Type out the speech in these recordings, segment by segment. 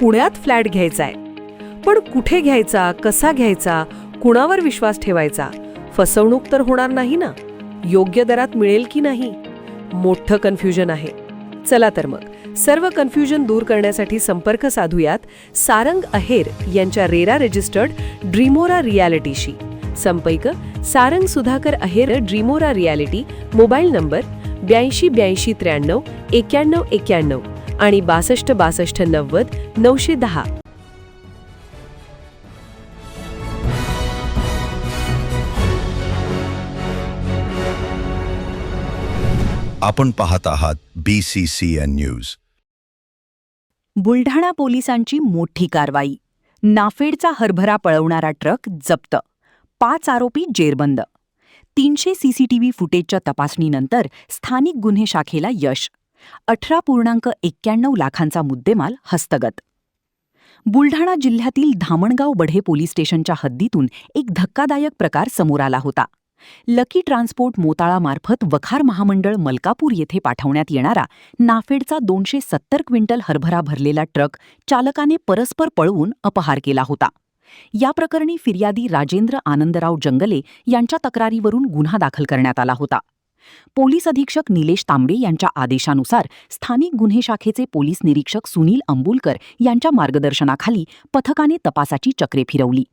पुण्यात फ्लॅट घ्यायचा आहे. पण कुठे घ्यायचा, कसा घ्यायचा, कुणावर विश्वास ठेवायचा? फसवणूक तर होणार नाही ना? योग्य दरात मिळेल की नाही? मोठं कन्फ्युजन आहे. चला तर मग सर्व कन्फ्युजन दूर करण्यासाठी संपर्क साधूयात सारंग अहेर यांच्या रेरा रजिस्टर्ड ड्रीमोरा रियालिटीशी. संपर्क सारंग सुधाकर अहेर, ड्रीमोरा रियालिटी. मोबाईल नंबर 82 83 93 91 आणि 62 62 90 910. आपण पाहत आहात BCCN न्यूज. बुलढाणा पोलिसांची मोठी कारवाई. नाफेडचा हरभरा पळवणारा ट्रक जप्त. 5 आरोपी जेरबंद. 300 CCTV फुटेजच्या तपासणीनंतर स्थानिक गुन्हे शाखेला यश. 18.91 लाखांचा मुद्देमाल हस्तगत. बुलढाणा जिल्ह्यातील धामणगाव बढे पोलीस स्टेशनच्या हद्दीतून एक धक्कादायक प्रकार समोर आला होता. लकी ट्रान्सपोर्ट मोताळामार्फत वखार महामंडळ मलकापूर येथे पाठवण्यात येणारा नाफेडचा 270 क्विंटल हरभरा भरलेला ट्रक चालकाने परस्पर पळवून अपहार केला होता. या प्रकरणी फिर्यादी राजेंद्र आनंदराव जंगले यांच्या तक्रारीवरून गुन्हा दाखल करण्यात आला होता. पोलीस अधीक्षक निलेश तांबे यांच्या आदेशानुसार स्थानिक गुन्हे शाखेचे पोलीस निरीक्षक सुनील अंबुलकर यांच्या मार्गदर्शनाखाली पथकाने तपासाची चक्रे फिरवली.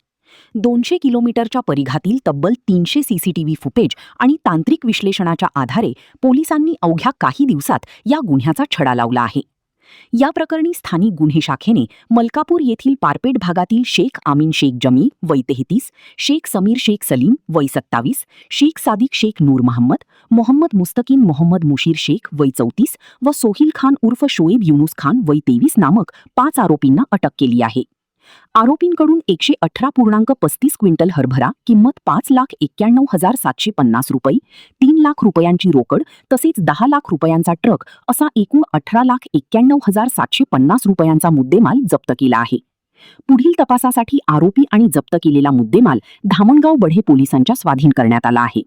200 किलोमीटरच्या परिघातील तब्बल 300 CCTV फुटेज आणि तांत्रिक विश्लेषणाच्या आधारे पोलिसांनी अवघ्या काही दिवसात या गुन्ह्याचा छडा लावला आहे. या प्रकरणी स्थानिक गुन्हे शाखेने मलकापूर येथील पारपेट भागातील शेख आमीन शेख जमी वय 33, शेख समीर शेख सलीम वय 27, शेख सादिक शेख नूर महम्मद, मोहम्मद मुस्तकीन मोहम्मद मुशीर शेख वय 34 व सोहिल खान उर्फ शोएब युनुस खान वय 23 नामक 5 आरोपींना अटक केली आहे. आरोपींकडून 118.35 क्विंटल हरभरा किंमत 5,91,750 रुपये, 3 लाख रुपयांची रोकड तसेच 10 लाख रुपयांचा ट्रक असा एकूण 18,91,750 रुपयांचा मुद्देमाल जप्त केला आहे. पुढील तपासासाठी आरोपी आणि जप्त केलेला मुद्देमाल धामणगाव बढे पोलिसांच्या स्वाधीन करण्यात आला आहे.